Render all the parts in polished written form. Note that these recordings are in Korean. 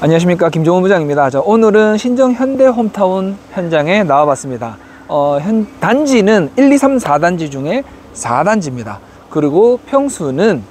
안녕하십니까, 김종훈 부장입니다. 오늘은 신정 현대홈타운 현장에 나와봤습니다. 단지는 1, 2, 3, 4단지 중에 4단지입니다. 그리고 평수는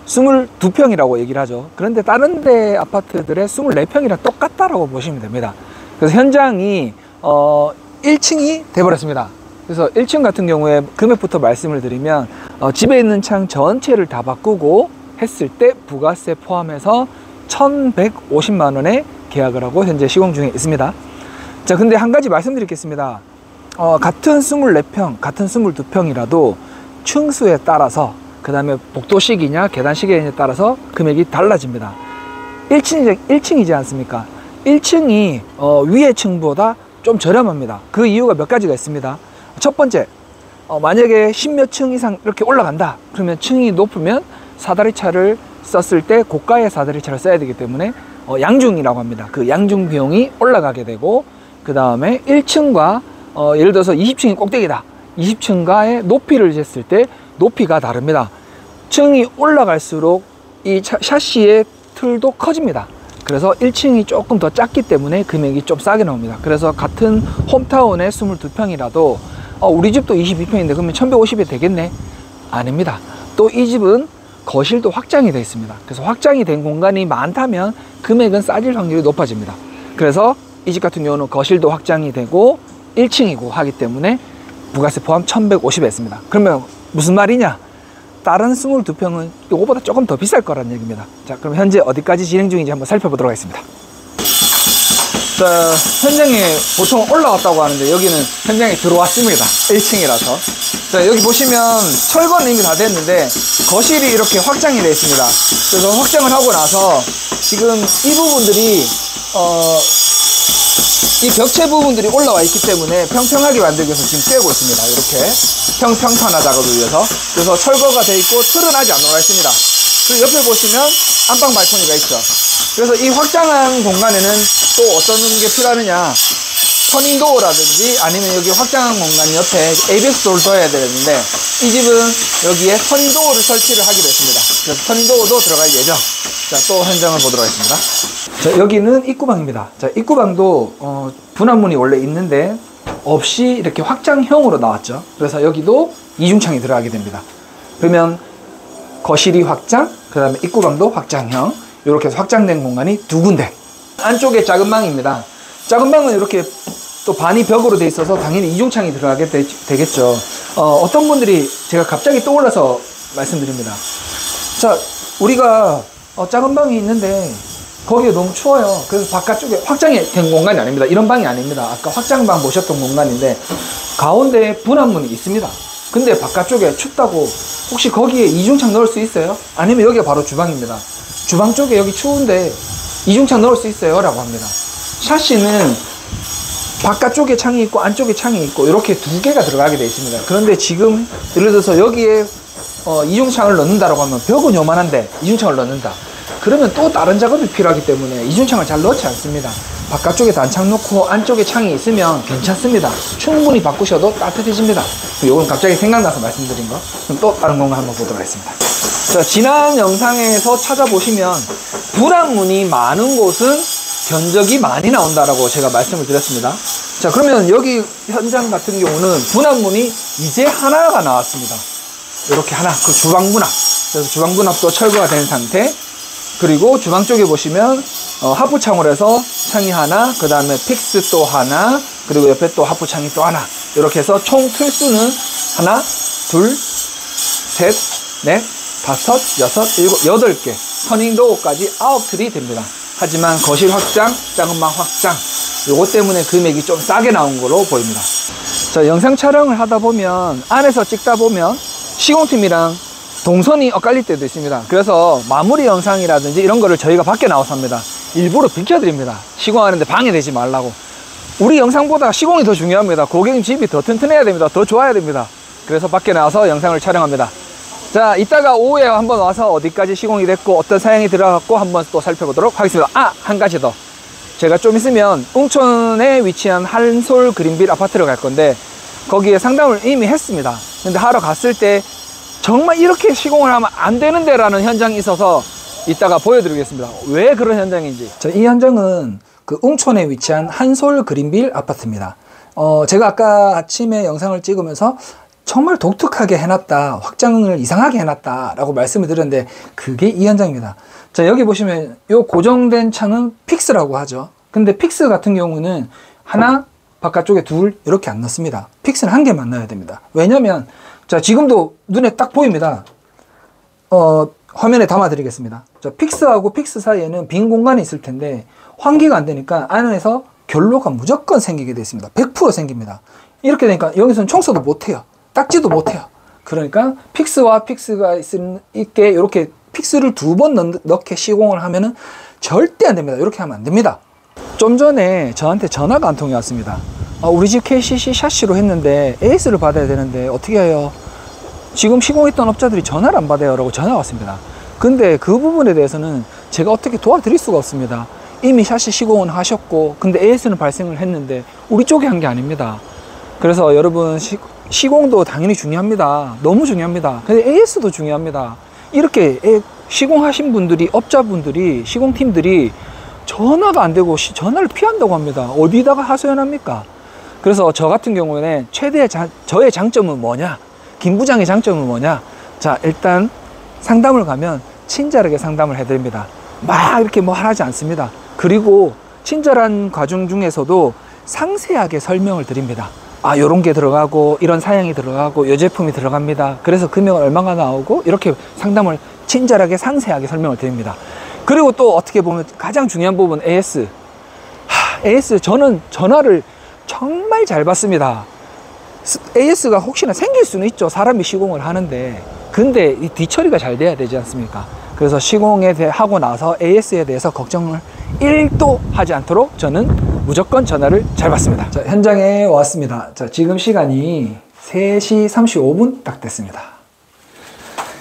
22평이라고 얘기를 하죠. 그런데 다른 데 아파트들의 24평이랑 똑같다라고 보시면 됩니다. 그래서 현장이 1층이 돼버렸습니다. 그래서 1층 같은 경우에 금액부터 말씀을 드리면 집에 있는 창 전체를 다 바꾸고 했을 때 부가세 포함해서 1,150만 원에 계약을 하고 현재 시공 중에 있습니다. 자, 근데 한 가지 말씀드리겠습니다. 같은 24평, 같은 22평이라도 층수에 따라서, 그 다음에 복도식이냐 계단식에 따라서 금액이 달라집니다. 1층이지 않습니까? 1층이 위의 층보다 좀 저렴합니다. 그 이유가 몇 가지가 있습니다. 첫 번째, 만약에 10몇 층 이상 이렇게 올라간다 그러면 층이 높으면 사다리차를 썼을 때 고가의 사다리차를 써야 되기 때문에 양중이라고 합니다. 그 양중 비용이 올라가게 되고, 그 다음에 1층과 예를 들어서 20층이 꼭대기다, 20층과의 높이를 쟀을 때 높이가 다릅니다. 층이 올라갈수록 이 샤시의 틀도 커집니다. 그래서 1층이 조금 더 작기 때문에 금액이 좀 싸게 나옵니다. 그래서 같은 홈타운의 22평이라도 우리 집도 22평인데 그러면 1,150이 되겠네? 아닙니다. 또 이 집은 거실도 확장이 되어 있습니다. 그래서 확장이 된 공간이 많다면 금액은 싸질 확률이 높아집니다. 그래서 이 집 같은 경우는 거실도 확장이 되고 1층이고 하기 때문에 부가세 포함 1,150에 했습니다. 그러면 무슨 말이냐? 다른 22평은 이거보다 조금 더 비쌀 거라는 얘기입니다. 자, 그럼 현재 어디까지 진행 중인지 한번 살펴보도록 하겠습니다. 자, 현장에 보통 올라왔다고 하는데 여기는 현장에 들어왔습니다. 1층이라서. 자, 여기 보시면 철거는 이미 다 됐는데 거실이 이렇게 확장이 되어 있습니다. 그래서 확장을 하고 나서 지금 이 부분들이 이 벽체 부분들이 올라와 있기 때문에 평평하게 만들기 위해서 지금 떼고 있습니다. 이렇게 평탄화 작업을 위해서. 그래서 철거가 되어 있고 틀은 아직 안 올라 있습니다. 그리고 옆에 보시면 안방 발코니가 있죠. 그래서 이 확장한 공간에는 또 어떤 게 필요하느냐, 터닝도어라든지 아니면 여기 확장한 공간 옆에 ABS 도어를 둬야 되는데 이 집은 여기에 터닝도어를 설치를 하기로 했습니다. 그래서 터닝도어도 들어갈 예정. 자, 또 현장을 보도록 하겠습니다. 자, 여기는 입구방입니다. 자, 입구방도 분화문이 원래 있는데 없이 이렇게 확장형으로 나왔죠. 그래서 여기도 이중창이 들어가게 됩니다. 그러면 거실이 확장, 그 다음에 입구방도 확장형, 이렇게 해서 확장된 공간이 두 군데. 안쪽에 작은 방입니다. 작은 방은 이렇게 또 반이 벽으로 돼 있어서 당연히 이중창이 들어가게 되겠죠. 어떤 분들이 제가 갑자기 떠올라서 말씀드립니다. 자, 우리가 작은 방이 있는데 거기에 너무 추워요. 그래서 바깥쪽에 확장이 된 공간이 아닙니다. 이런 방이 아닙니다. 아까 확장방 보셨던 공간인데 가운데 분화문이 있습니다. 근데 바깥쪽에 춥다고 혹시 거기에 이중창 넣을 수 있어요? 아니면 여기가 바로 주방입니다. 주방 쪽에 여기 추운데 이중창 넣을 수 있어요? 라고 합니다. 샤시는 바깥쪽에 창이 있고 안쪽에 창이 있고 이렇게 두 개가 들어가게 되어 있습니다. 그런데 지금 예를 들어서 여기에 이중창을 넣는다라고 하면 벽은 요만한데 이중창을 넣는다. 그러면 또 다른 작업이 필요하기 때문에 이중창을 잘 넣지 않습니다. 바깥쪽에 단창 놓고 안쪽에 창이 있으면 괜찮습니다. 충분히 바꾸셔도 따뜻해집니다. 이건 갑자기 생각나서 말씀드린 거. 그럼 또 다른 공간 한번 보도록 하겠습니다. 자, 지난 영상에서 찾아보시면 분화문이 많은 곳은 견적이 많이 나온다라고 제가 말씀을 드렸습니다. 자, 그러면 여기 현장 같은 경우는 분화문이 이제 하나가 나왔습니다. 이렇게 하나, 그 주방 분합. 그래서 주방 분합도 철거가 된 상태. 그리고 주방 쪽에 보시면 하부창으로 해서 창이 하나, 그 다음에 픽스 또 하나, 그리고 옆에 또 하부창이 또 하나. 이렇게 해서 총 틀수는 하나, 둘, 셋, 넷, 다섯, 여섯, 일곱, 8개. 터닝도어까지 9틀이 됩니다. 하지만 거실 확장, 작은 방 확장, 요것 때문에 금액이 좀 싸게 나온 걸로 보입니다. 자, 영상 촬영을 하다 보면 안에서 찍다 보면 시공팀이랑 동선이 엇갈릴 때도 있습니다. 그래서 마무리 영상이라든지 이런 거를 저희가 밖에 나와서 합니다. 일부러 비켜드립니다. 시공하는데 방해되지 말라고. 우리 영상보다 시공이 더 중요합니다. 고객님 집이 더 튼튼해야 됩니다. 더 좋아야 됩니다. 그래서 밖에 나와서 영상을 촬영합니다. 자, 이따가 오후에 한번 와서 어디까지 시공이 됐고 어떤 사양이 들어갔고 한번 또 살펴보도록 하겠습니다. 한 가지 더. 제가 좀 있으면 웅천에 위치한 한솔 그린빌 아파트를 갈 건데 거기에 상담을 이미 했습니다. 근데 하러 갔을 때 정말 이렇게 시공을 하면 안 되는데 라는 현장이 있어서 이따가 보여드리겠습니다. 왜 그런 현장인지. 자, 이 현장은 그 웅촌에 위치한 한솔 그린빌 아파트입니다. 제가 아까 아침에 영상을 찍으면서 정말 독특하게 해놨다, 확장을 이상하게 해놨다 라고 말씀을 드렸는데 그게 이 현장입니다. 자, 여기 보시면 요 고정된 창은 픽스라고 하죠. 근데 픽스 같은 경우는 하나, 바깥쪽에 둘 이렇게 안 넣습니다. 픽스는 한 개만 넣어야 됩니다. 왜냐면 자, 지금도 눈에 딱 보입니다. 화면에 담아 드리겠습니다. 자, 픽스하고 픽스 사이에는 빈 공간이 있을 텐데 환기가 안 되니까 안에서 결로가 무조건 생기게 되어 있습니다. 100% 생깁니다. 이렇게 되니까 여기서는 청소도 못해요. 닦지도 못해요. 그러니까 픽스와 픽스가 있게 이렇게 픽스를 2번 넣게 시공을 하면은 절대 안 됩니다. 이렇게 하면 안 됩니다. 좀 전에 저한테 전화가 한 통이 왔습니다. 우리 집 KCC 샤시로 했는데 AS를 받아야 되는데 어떻게 해요? 지금 시공했던 업자들이 전화를 안 받아요 라고 전화가 왔습니다. 근데 그 부분에 대해서는 제가 어떻게 도와드릴 수가 없습니다. 이미 샤시 시공은 하셨고 근데 AS는 발생을 했는데 우리 쪽에 한 게 아닙니다. 그래서 여러분 시공도 당연히 중요합니다. 너무 중요합니다. 근데 AS도 중요합니다. 이렇게 시공하신 분들이, 업자분들이, 시공팀들이 전화가 안 되고 전화를 피한다고 합니다. 어디다가 하소연합니까? 그래서 저 같은 경우에는 최대의 저의 장점은 뭐냐? 김 부장의 장점은 뭐냐? 자, 일단 상담을 가면 친절하게 상담을 해드립니다. 막 이렇게 뭐 하지 않습니다. 그리고 친절한 과정 중에서도 상세하게 설명을 드립니다. 요런 게 들어가고 이런 사양이 들어가고 이 제품이 들어갑니다. 그래서 금액은 얼마가 나오고 이렇게 상담을 친절하게 상세하게 설명을 드립니다. 그리고 또 어떻게 보면 가장 중요한 부분 AS. AS 저는 전화를 정말 잘 받습니다. AS가 혹시나 생길 수는 있죠. 사람이 시공을 하는데. 근데 이 뒤처리가 잘 돼야 되지 않습니까? 그래서 하고 나서 AS에 대해서 걱정을 1도 하지 않도록 저는 무조건 전화를 잘 받습니다. 자, 현장에 왔습니다. 자, 지금 시간이 3시 35분 딱 됐습니다.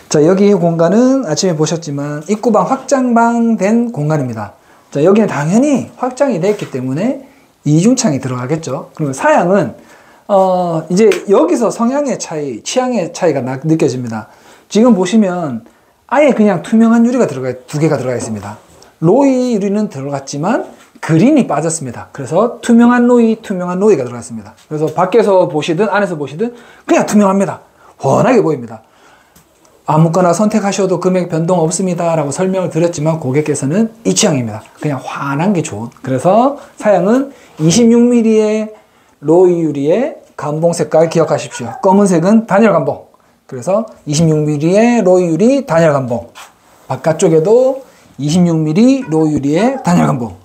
자, 여기 공간은 아침에 보셨지만 입구방 확장방 된 공간입니다. 자, 여기는 당연히 확장이 됐기 때문에 이중창이 들어가겠죠. 그리고 사양은 이제 여기서 성향의 차이, 취향의 차이가 느껴집니다. 지금 보시면 아예 그냥 투명한 유리가 2개가 들어가 있습니다. 로이 유리는 들어갔지만 그린이 빠졌습니다. 그래서 투명한 로이가 들어갔습니다. 그래서 밖에서 보시든 안에서 보시든 그냥 투명합니다. 훤하게 보입니다. 아무거나 선택하셔도 금액 변동 없습니다 라고 설명을 드렸지만 고객께서는 이 취향입니다. 그냥 환한 게 좋은. 그래서 사양은 26mm의 로이 유리의 감봉 색깔 기억하십시오. 검은색은 단열 감봉. 그래서 26mm의 로이 유리 단열 감봉. 바깥쪽에도 26mm 로이 유리의 단열 감봉.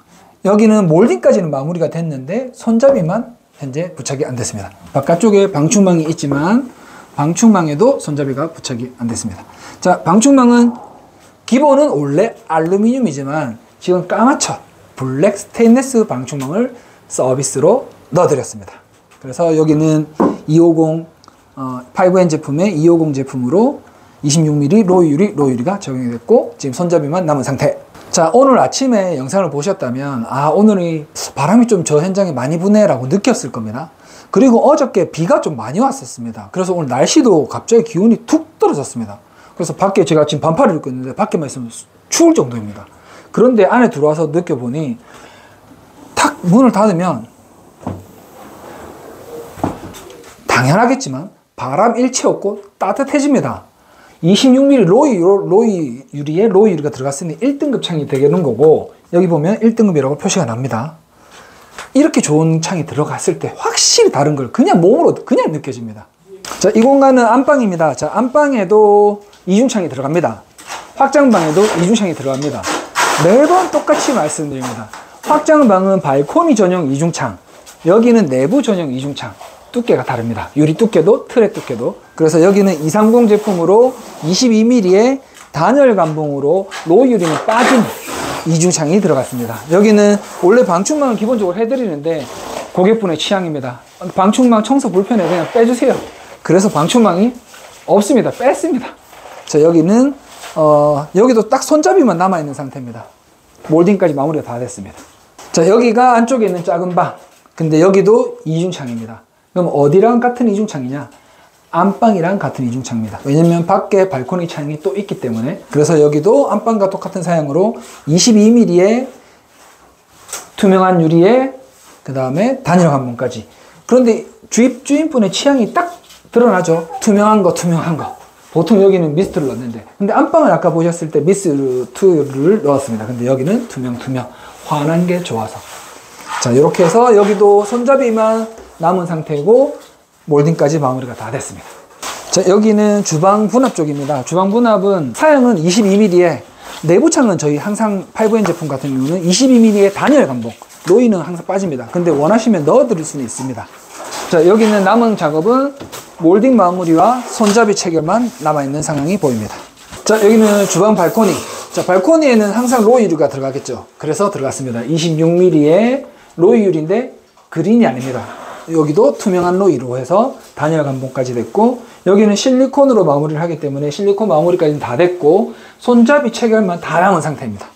여기는 몰딩까지는 마무리가 됐는데 손잡이만 현재 부착이 안 됐습니다. 바깥쪽에 방충망이 있지만 방충망에도 손잡이가 부착이 안 됐습니다. 자, 방충망은 기본은 원래 알루미늄이지만 지금 까맣죠? 블랙 스테인리스 방충망을 서비스로 넣어드렸습니다. 그래서 여기는 250 5N 제품의 250 제품으로 26mm 로이 유리가 적용이 됐고 지금 손잡이만 남은 상태. 자, 오늘 아침에 영상을 보셨다면 오늘이 바람이 좀 저 현장에 많이 부네 라고 느꼈을 겁니다. 그리고 어저께 비가 좀 많이 왔었습니다. 그래서 오늘 날씨도 갑자기 기온이 툭 떨어졌습니다. 그래서 밖에 제가 지금 반팔을 입고 있는데 밖에만 있으면 추울 정도입니다. 그런데 안에 들어와서 느껴보니 탁 문을 닫으면 당연하겠지만 바람 일체 없고 따뜻해집니다. 26mm 로이 유리가 들어갔으니 1등급 창이 되는 거고 여기 보면 1등급이라고 표시가 납니다. 이렇게 좋은 창이 들어갔을 때 확실히 다른 걸 그냥 몸으로 그냥 느껴집니다. 자, 이 공간은 안방입니다. 자, 안방에도 이중창이 들어갑니다. 확장방에도 이중창이 들어갑니다. 매번 똑같이 말씀드립니다. 확장방은 발코니 전용 이중창, 여기는 내부 전용 이중창. 두께가 다릅니다. 유리 두께도 트랙 두께도. 그래서 여기는 230 제품으로 22mm의 단열 감봉으로 로이 유리는 빠진 이중창이 들어갔습니다. 여기는 원래 방충망을 기본적으로 해드리는데 고객분의 취향입니다. 방충망 청소 불편해 그냥 빼주세요. 그래서 방충망이 없습니다. 뺐습니다. 자, 여기는 여기도 딱 손잡이만 남아있는 상태입니다. 몰딩까지 마무리가 다 됐습니다. 자, 여기가 안쪽에 있는 작은 방. 근데 여기도 이중창입니다. 그럼 어디랑 같은 이중창이냐? 안방이랑 같은 이중창입니다. 왜냐면 밖에 발코니 창이 또 있기 때문에. 그래서 여기도 안방과 똑같은 사양으로 22mm의 투명한 유리에 그 다음에 단열 관문까지. 그런데 주인분의 취향이 딱 드러나죠. 투명한 거. 보통 여기는 미스트를 넣는데, 근데 안방을 아까 보셨을 때 미스트를 넣었습니다. 근데 여기는 투명 환한 게 좋아서. 자, 이렇게 해서 여기도 손잡이만 남은 상태고 몰딩까지 마무리가 다 됐습니다. 자, 여기는 주방 분합 쪽입니다. 주방 분합은 사양은 22mm에, 내부 창은 저희 항상 5N 제품 같은 경우는 22mm의 단열 감봉, 노이는 항상 빠집니다. 근데 원하시면 넣어드릴 수는 있습니다. 자, 여기는 남은 작업은 몰딩 마무리와 손잡이 체결만 남아있는 상황이 보입니다. 자, 여기는 주방 발코니. 자, 발코니에는 항상 로이 유리가 들어가겠죠. 그래서 들어갔습니다. 26mm의 로이 유리인데 그린이 아닙니다. 여기도 투명한 로이로 해서 단열 감봉까지 됐고, 여기는 실리콘으로 마무리를 하기 때문에 실리콘 마무리까지는 다 됐고, 손잡이 체결만 다 남은 상태입니다.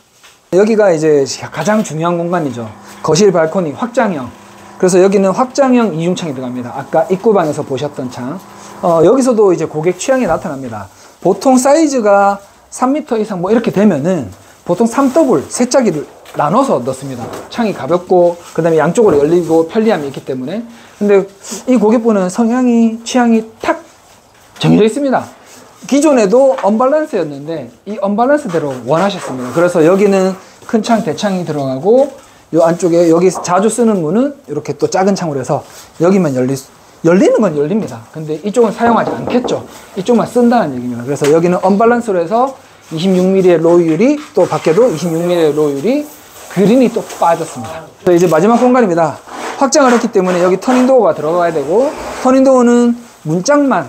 여기가 이제 가장 중요한 공간이죠. 거실 발코니 확장형. 그래서 여기는 확장형 이중창이 들어갑니다. 아까 입구방에서 보셨던 창. 여기서도 이제 고객 취향이 나타납니다. 보통 사이즈가 3m 이상 뭐 이렇게 되면은 보통 3더블 세 짝이를 나눠서 넣습니다. 창이 가볍고 그 다음에 양쪽으로 열리고 편리함이 있기 때문에. 근데 이 고객분은 취향이 탁 정해져 있습니다. 기존에도 언밸런스였는데 이 언밸런스대로 원하셨습니다. 그래서 여기는 큰 창, 대창이 들어가고, 요 안쪽에 여기 자주 쓰는 문은 이렇게 또 작은 창으로 해서 여기만 열리는 건 열립니다. 근데 이쪽은 사용하지 않겠죠. 이쪽만 쓴다는 얘기입니다. 그래서 여기는 언밸런스로 해서 26mm의 로우 유리, 또 밖에도 26mm의 로우 유리, 그린이 또 빠졌습니다. 이제 마지막 공간입니다. 확장을 했기 때문에 여기 터닝도어가 들어가야 되고, 터닝도어는 문짝만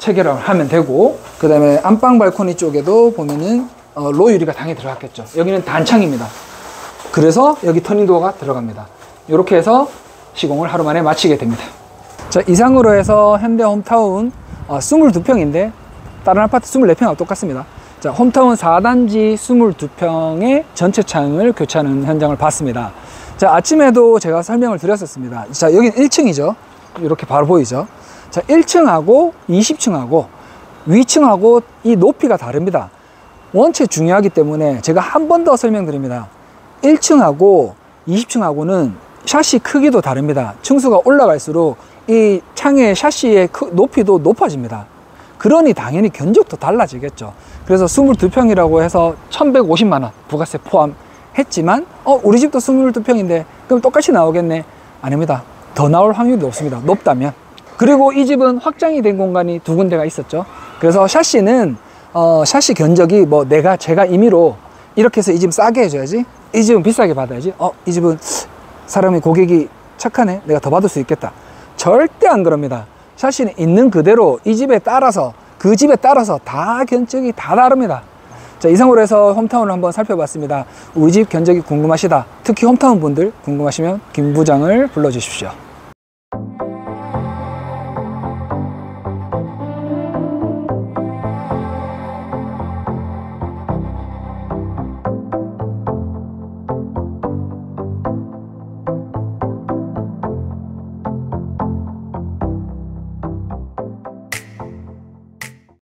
체결을 하면 되고, 그 다음에 안방 발코니 쪽에도 보면은 로우 유리가 당연히 들어갔겠죠. 여기는 단창입니다. 그래서 여기 터닝도어가 들어갑니다. 이렇게 해서 시공을 하루 만에 마치게 됩니다. 자, 이상으로 해서 현대 홈타운 22평인데 다른 아파트 24평하고 똑같습니다. 자, 홈타운 4단지 22평의 전체 창을 교체하는 현장을 봤습니다. 자, 아침에도 제가 설명을 드렸었습니다. 자, 여기는 1층이죠. 이렇게 바로 보이죠. 자, 1층하고 20층하고 위층하고 이 높이가 다릅니다. 원체 중요하기 때문에 제가 한 번 더 설명드립니다. 1층하고 20층하고는 샤시 크기도 다릅니다. 층수가 올라갈수록 이 창의 샤시의 높이도 높아집니다. 그러니 당연히 견적도 달라지겠죠. 그래서 22평이라고 해서 1150만원 부가세 포함했지만 우리 집도 22평인데 그럼 똑같이 나오겠네? 아닙니다. 더 나올 확률이 높습니다. 높다면. 그리고 이 집은 확장이 된 공간이 두 군데가 있었죠. 그래서 샤시는 샤시 견적이 뭐 제가 임의로 이렇게 해서 이 집 싸게 해줘야지, 이 집은 비싸게 받아야지, 이 집은 사람이 고객이 착하네, 내가 더 받을 수 있겠다. 절대 안 그럽니다. 샤시는 있는 그대로 이 집에 따라서, 그 집에 따라서 다 견적이 다 다릅니다. 자, 이상으로 해서 홈타운을 한번 살펴봤습니다. 우리 집 견적이 궁금하시다, 특히 홈타운 분들 궁금하시면 김 부장을 불러주십시오.